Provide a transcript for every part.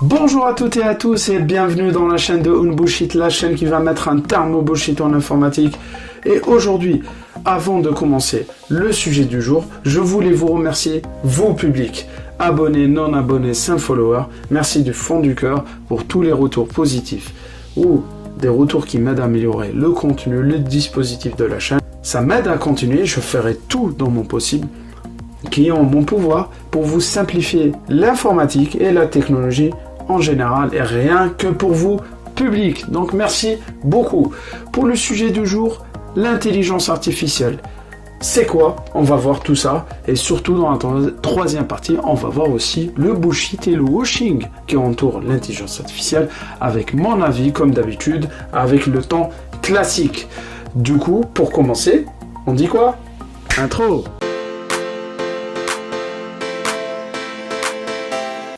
Bonjour à toutes et à tous et bienvenue dans la chaîne de Unbullshit, la chaîne qui va mettre un terme au bullshit en informatique. Et aujourd'hui, avant de commencer le sujet du jour, je voulais vous remercier, vous public, abonnés, non abonnés, 5 followers. Merci du fond du cœur pour tous les retours positifs ou des retours qui m'aident à améliorer le contenu, le dispositif de la chaîne. Ça m'aide à continuer, je ferai tout dans mon possible qui est en mon pouvoir pour vous simplifier l'informatique et la technologie en général et rien que pour vous public. Donc merci beaucoup. Pour le sujet du jour, l'intelligence artificielle. C'est quoi? On va voir tout ça et surtout dans la troisième partie, on va voir aussi le bullshit et le washing qui entoure l'intelligence artificielle avec mon avis comme d'habitude avec le temps classique. Du coup, pour commencer, on dit quoi? Intro.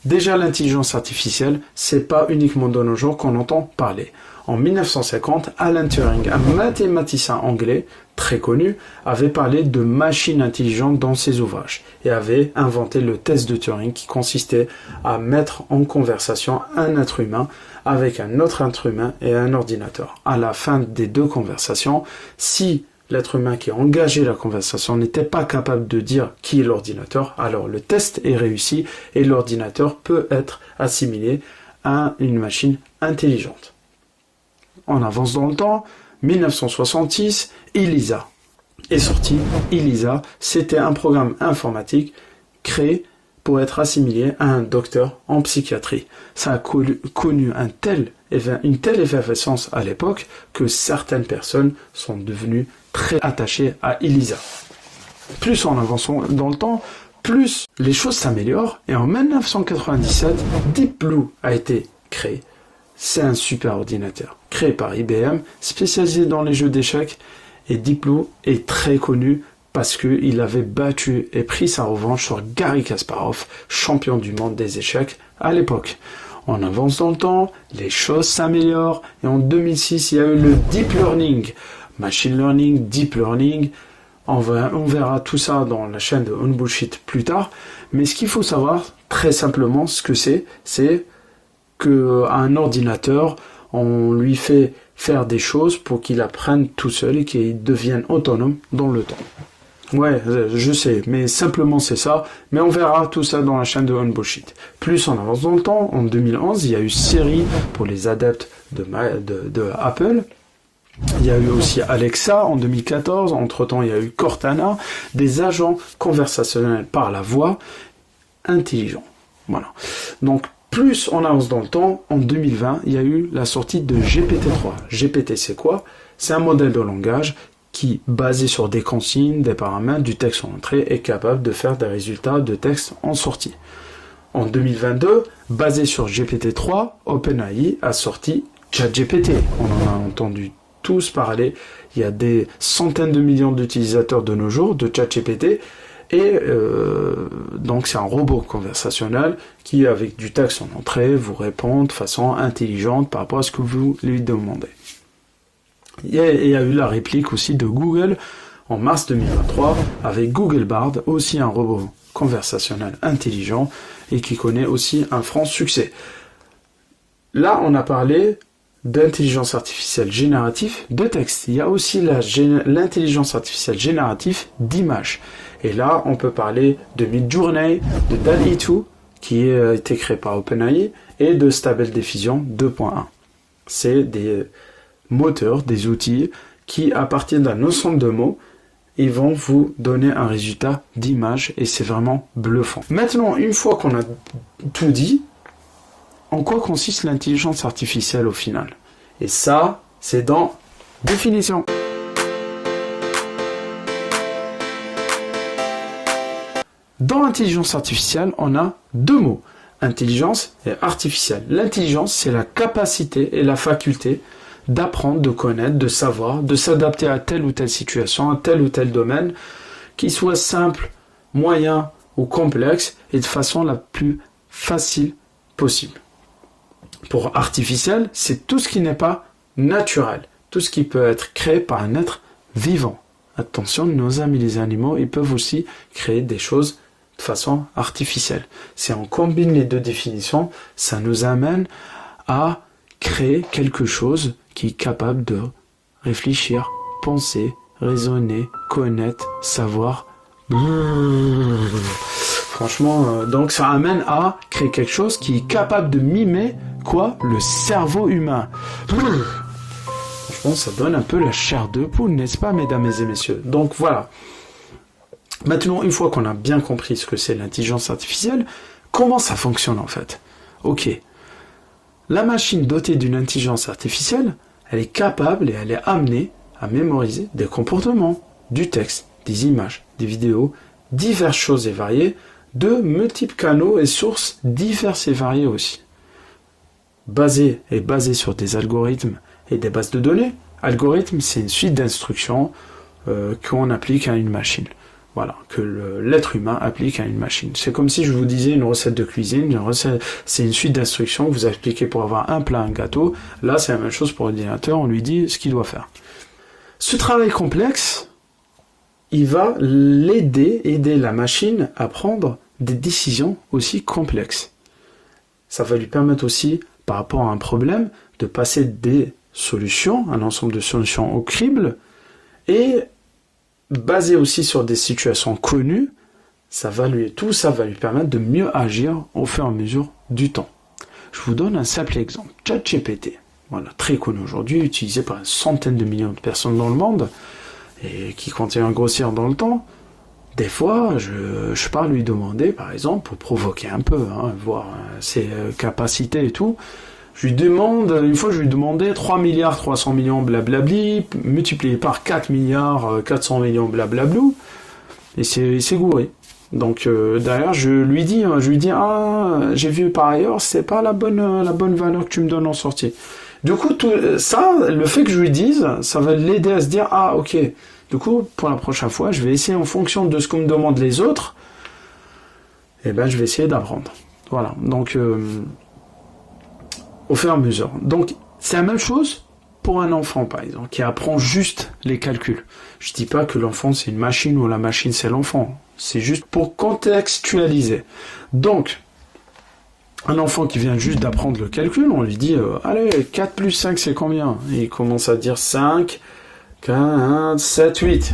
Déjà, l'intelligence artificielle, c'est pas uniquement de nos jours qu'on entend parler. En 1950, Alan Turing, un mathématicien anglais très connu, avait parlé de machines intelligentes dans ses ouvrages et avait inventé le test de Turing qui consistait à mettre en conversation un être humain avec un autre être humain et un ordinateur. À la fin des deux conversations, si l'être humain qui a engagé la conversation n'était pas capable de dire qui est l'ordinateur, alors le test est réussi et l'ordinateur peut être assimilé à une machine intelligente. On avance dans le temps, 1966, ELIZA est sorti. ELIZA, c'était un programme informatique créé pour être assimilé à un docteur en psychiatrie. Ça a connu une telle effervescence à l'époque que certaines personnes sont devenues très attachées à ELIZA. Plus on avance dans le temps, plus les choses s'améliorent et en 1997, Deep Blue a été créé. C'est un super ordinateur créé par IBM, spécialisé dans les jeux d'échecs et Deep Blue est très connu parce qu'il avait battu et pris sa revanche sur Garry Kasparov, champion du monde des échecs à l'époque. On avance dans le temps, les choses s'améliorent et en 2006, il y a eu le Deep Learning. Machine Learning, Deep Learning, on verra tout ça dans la chaîne de Unbullshit plus tard. Mais ce qu'il faut savoir, très simplement, ce que c'est qu'un ordinateur, on lui fait faire des choses pour qu'il apprenne tout seul et qu'il devienne autonome dans le temps. Ouais, je sais, mais simplement c'est ça. Mais on verra tout ça dans la chaîne de Unbullshit. Plus on avance dans le temps, en 2011, il y a eu Siri pour les adeptes de Apple. Il y a eu aussi Alexa en 2014. Entre-temps, il y a eu Cortana, des agents conversationnels par la voix intelligents. Voilà. Donc, plus on avance dans le temps, en 2020, il y a eu la sortie de GPT-3. GPT, c'est quoi? C'est un modèle de langage qui, basé sur des consignes, des paramètres, du texte en entrée, est capable de faire des résultats de texte en sortie. En 2022, basé sur GPT-3, OpenAI a sorti ChatGPT. On en a entendu tous parler. Il y a des centaines de millions d'utilisateurs de nos jours de ChatGPT. Et donc c'est un robot conversationnel qui, avec du texte en entrée, vous répond de façon intelligente par rapport à ce que vous lui demandez. Il y a eu la réplique aussi de Google en mars 2023 avec Google Bard, aussi un robot conversationnel intelligent et qui connaît aussi un franc succès. Là, on a parlé d'intelligence artificielle générative de texte. Il y a aussi l'intelligence artificielle générative d'images. Et là, on peut parler de Midjourney, de DALL-E 2, qui a été créé par OpenAI, et de Stable Diffusion 2.1. C'est des moteurs, des outils qui, à partir d'un ensemble de mots, ils vont vous donner un résultat d'image et c'est vraiment bluffant. Maintenant, une fois qu'on a tout dit, en quoi consiste l'intelligence artificielle au final? Et ça, c'est dans définition. Dans l'intelligence artificielle, on a deux mots, intelligence et artificielle. L'intelligence, c'est la capacité et la faculté d'apprendre, de connaître, de savoir, de s'adapter à telle ou telle situation, à tel ou tel domaine, qu'il soit simple, moyen ou complexe, et de façon la plus facile possible. Pour artificiel, c'est tout ce qui n'est pas naturel, tout ce qui peut être créé par un être vivant. Attention, nos amis les animaux, ils peuvent aussi créer des choses de façon artificielle. Si on combine les deux définitions, ça nous amène à créer quelque chose qui est capable de réfléchir, penser, raisonner, connaître, savoir. Franchement, donc ça amène à créer quelque chose qui est capable de mimer quoi? Le cerveau humain. Franchement, ça donne un peu la chair de poule, n'est-ce pas, mesdames et messieurs? Donc voilà. Maintenant, une fois qu'on a bien compris ce que c'est l'intelligence artificielle, comment ça fonctionne en fait? Ok. La machine dotée d'une intelligence artificielle, elle est capable et elle est amenée à mémoriser des comportements, du texte, des images, des vidéos, diverses choses et variées, de multiples canaux et sources diverses et variées aussi. Basé sur des algorithmes et des bases de données. Algorithme, c'est une suite d'instructions qu'on applique à une machine. Voilà, que l'être humain applique à une machine. C'est comme si je vous disais une recette de cuisine, c'est une suite d'instructions que vous appliquez pour avoir un plat, un gâteau. Là, c'est la même chose pour l'ordinateur, on lui dit ce qu'il doit faire. Ce travail complexe, il va aider la machine à prendre des décisions aussi complexes. Ça va lui permettre aussi, par rapport à un problème, de passer des solutions, un ensemble de solutions au crible, et basé aussi sur des situations connues, tout ça va lui permettre de mieux agir au fur et à mesure du temps. Je vous donne un simple exemple. ChatGPT, voilà, très connu aujourd'hui, utilisé par une centaine de millions de personnes dans le monde, et qui continue à grossir dans le temps. Des fois, je pars lui demander, par exemple, pour provoquer un peu, voir ses capacités et tout, une fois je lui demandais 3 milliards 300 millions blablabli, multiplié par 4 milliards 400 millions blablablou, et c'est gouré. Donc derrière, je lui dis, j'ai vu par ailleurs, c'est pas la bonne valeur que tu me donnes en sortie. Du coup, tout ça, le fait que je lui dise, ça va l'aider à se dire, ah ok, du coup, pour la prochaine fois, je vais essayer en fonction de ce qu'on me demande les autres, je vais essayer d'apprendre. Voilà, donc au fur et à mesure. Donc, c'est la même chose pour un enfant, par exemple, qui apprend juste les calculs. Je dis pas que l'enfant, c'est une machine ou la machine, c'est l'enfant. C'est juste pour contextualiser. Donc, un enfant qui vient juste d'apprendre le calcul, on lui dit, allez, 4 plus 5, c'est combien? Et il commence à dire 5, 15, 7, 8.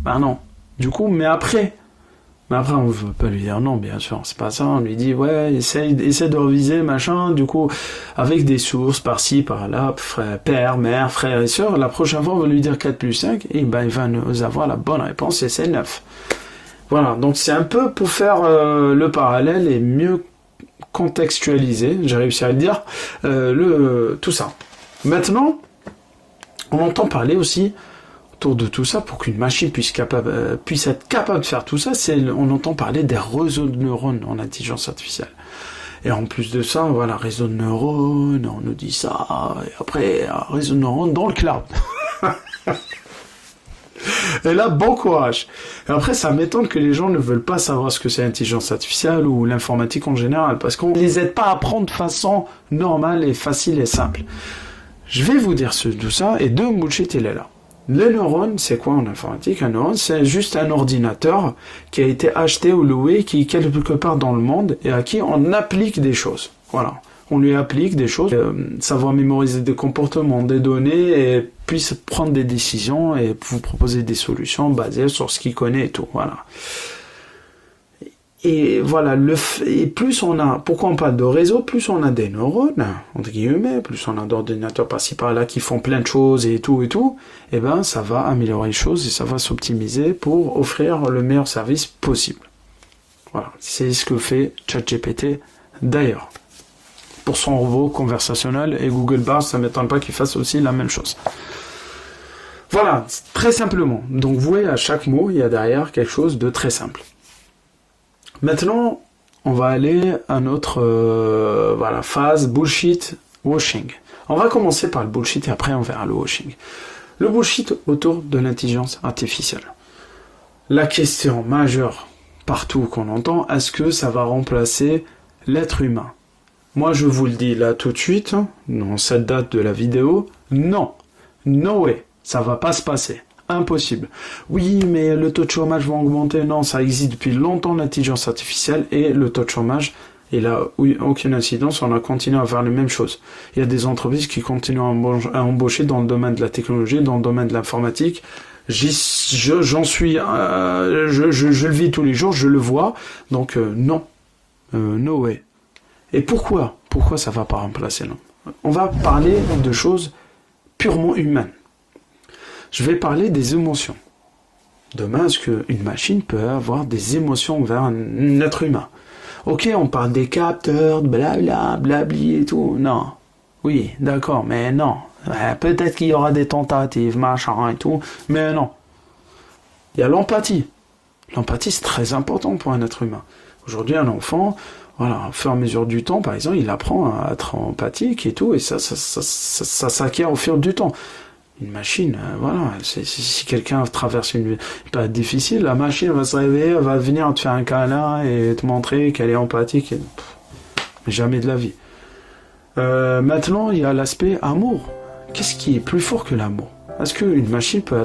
Ben non. Du coup, mais après, on ne veut pas lui dire non, bien sûr, c'est pas ça. On lui dit, ouais, essaie de reviser, machin. Du coup, avec des sources par-ci, par-là, père, mère, frère et sœur, la prochaine fois, on va lui dire 4 plus 5, et il va nous avoir la bonne réponse, et c'est 9. Voilà, donc c'est un peu pour faire le parallèle et mieux contextualiser, j'ai réussi à le dire, tout ça. Maintenant, on entend parler aussi autour de tout ça, pour qu'une machine puisse être capable de faire tout ça, on entend parler des réseaux de neurones en intelligence artificielle. Et en plus de ça, voilà, réseau de neurones, on nous dit ça, et après, un réseau de neurones dans le cloud. Et là, bon courage. Et après, ça m'étonne que les gens ne veulent pas savoir ce que c'est l'intelligence artificielle ou l'informatique en général, parce qu'on ne les aide pas à apprendre de façon normale et facile et simple. Je vais vous dire tout ça, et deux bullshit, il est là. Les neurones, c'est quoi en informatique? Un neurone, c'est juste un ordinateur qui a été acheté ou loué, qui est quelque part dans le monde, et à qui on applique des choses. Voilà. On lui applique des choses, savoir mémoriser des comportements, des données, et puisse prendre des décisions et vous proposer des solutions basées sur ce qu'il connaît et tout. Voilà. Et voilà, et plus on a, pourquoi on parle de réseau, plus on a des neurones, entre guillemets, plus on a d'ordinateurs par-ci par-là qui font plein de choses et tout, et ben ça va améliorer les choses et ça va s'optimiser pour offrir le meilleur service possible. Voilà, c'est ce que fait ChatGPT d'ailleurs. Pour son robot conversationnel, et Google Bard, ça ne m'étonne pas qu'il fasse aussi la même chose. Voilà, très simplement. Donc vous voyez, à chaque mot, il y a derrière quelque chose de très simple. Maintenant, on va aller à notre phase bullshit washing. On va commencer par le bullshit et après on verra le washing. Le bullshit autour de l'intelligence artificielle. La question majeure partout qu'on entend, est-ce que ça va remplacer l'être humain? Moi je vous le dis là tout de suite, dans cette date de la vidéo, non. No way, ça va pas se passer. Impossible. Oui, mais le taux de chômage va augmenter. Non, ça existe depuis longtemps, l'intelligence artificielle, et le taux de chômage, il a aucune incidence, on a continué à faire les mêmes choses. Il y a des entreprises qui continuent à embaucher dans le domaine de la technologie, dans le domaine de l'informatique. J'en suis, je le vis tous les jours, je le vois, donc non, no way. Et pourquoi ça va pas remplacer l'homme? On va parler de choses purement humaines. Je vais parler des émotions. Demain, est-ce qu'une machine peut avoir des émotions envers un être humain? Ok, on parle des capteurs, blabla, blabli et tout. Non. Oui, d'accord, mais non. Peut-être qu'il y aura des tentatives, machin et tout, mais non. Il y a l'empathie. L'empathie, c'est très important pour un être humain. Aujourd'hui, un enfant, voilà, au fur et à mesure du temps, par exemple, il apprend à être empathique et tout, et ça s'acquiert au fil du temps. Une machine, voilà, si quelqu'un traverse une période difficile, la machine va se réveiller, elle va venir te faire un câlin et te montrer qu'elle est empathique. Mais jamais de la vie. Maintenant, il y a l'aspect amour. Qu'est-ce qui est plus fort que l'amour? Est-ce qu'une machine peut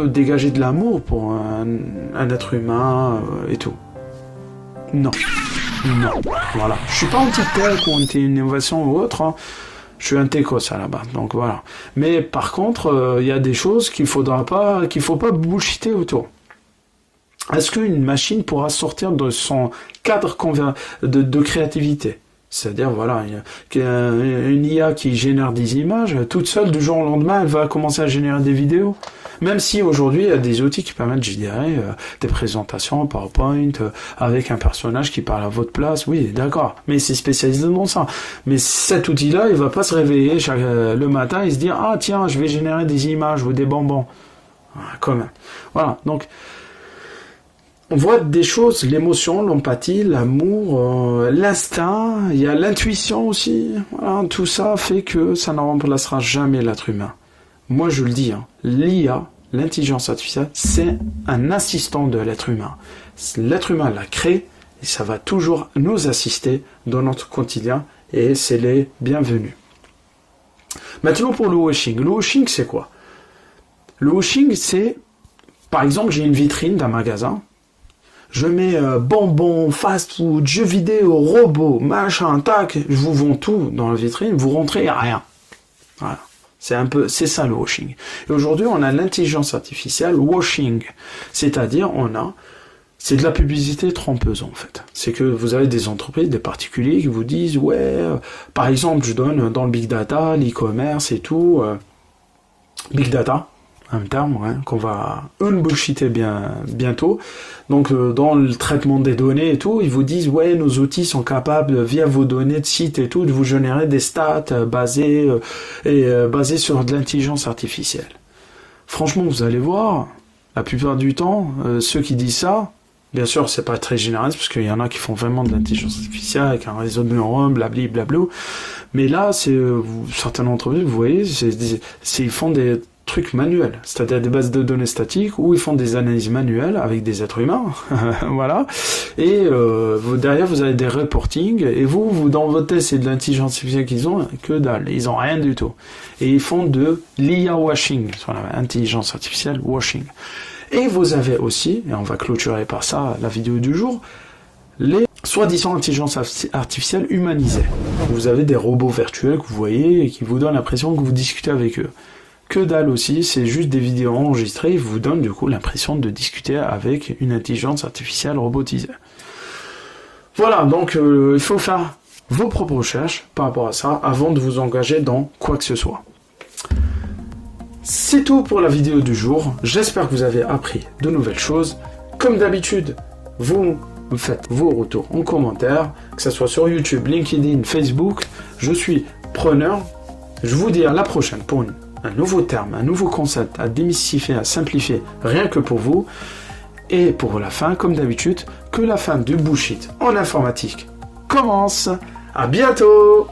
dégager de l'amour pour un être humain et tout? Non. Non. Voilà. Je suis pas anti-tech ou anti-innovation ou autre, hein. Je suis un techos à la base, donc voilà. Mais par contre, il y a des choses qu'il faut pas bullshiter autour. Est-ce qu'une machine pourra sortir de son cadre de créativité? C'est-à-dire, voilà, une IA qui génère des images, toute seule, du jour au lendemain, elle va commencer à générer des vidéos. Même si aujourd'hui, il y a des outils qui permettent de générer des présentations PowerPoint avec un personnage qui parle à votre place, oui, d'accord, mais c'est spécialisé dans ça. Mais cet outil-là, il va pas se réveiller le matin et se dire « Ah tiens, je vais générer des images ou des bonbons. » Quand même. Voilà, donc... On voit des choses, l'émotion, l'empathie, l'amour, l'instinct, il y a l'intuition aussi. Voilà, tout ça fait que ça ne remplacera jamais l'être humain. Moi je le dis, hein, l'IA, l'intelligence artificielle, c'est un assistant de l'être humain. L'être humain l'a créé et ça va toujours nous assister dans notre quotidien et c'est les bienvenus. Maintenant pour le washing. Le washing c'est quoi? Le washing c'est, par exemple j'ai une vitrine d'un magasin. Je mets bonbons, fast-food, jeux vidéo, robots, machin, tac, je vous vends tout dans la vitrine, vous rentrez, il n'y a rien. Voilà. C'est ça le washing. Et aujourd'hui, on a l'intelligence artificielle washing. C'est-à-dire, c'est de la publicité trompeuse, en fait. C'est que vous avez des entreprises, des particuliers qui vous disent, ouais, par exemple, je donne dans le big data, l'e-commerce et tout, big data, un terme qu'on va unbullshiter bientôt. Donc dans le traitement des données et tout, ils vous disent ouais, nos outils sont capables via vos données de site et tout de vous générer des stats basées sur de l'intelligence artificielle. Franchement, vous allez voir, la plupart du temps, ceux qui disent ça, bien sûr, c'est pas très généraliste parce qu'il y en a qui font vraiment de l'intelligence artificielle avec un réseau de neurones, blablabla. Mais là, c'est certaines entreprises, vous voyez, ils font des trucs manuels, c'est-à-dire des bases de données statiques où ils font des analyses manuelles avec des êtres humains, voilà, et derrière vous avez des reportings, et vous dans votre test c'est de l'intelligence artificielle qu'ils ont, que dalle, ils ont rien du tout, et ils font de l'IA washing, sur l'intelligence artificielle washing. Et vous avez aussi, et on va clôturer par ça la vidéo du jour, les soi-disant intelligence artificielle humanisée. Vous avez des robots virtuels que vous voyez et qui vous donnent l'impression que vous discutez avec eux. Que dalle aussi, c'est juste des vidéos enregistrées, ils vous donnent du coup l'impression de discuter avec une intelligence artificielle robotisée. Voilà, donc il faut faire vos propres recherches par rapport à ça avant de vous engager dans quoi que ce soit. C'est tout pour la vidéo du jour, j'espère que vous avez appris de nouvelles choses. Comme d'habitude, vous faites vos retours en commentaire, que ce soit sur YouTube, LinkedIn, Facebook, je suis preneur. Je vous dis à la prochaine pour un nouveau terme, un nouveau concept à démystifier, à simplifier, rien que pour vous. Et pour la fin, comme d'habitude, que la fin du bullshit en informatique commence. À bientôt!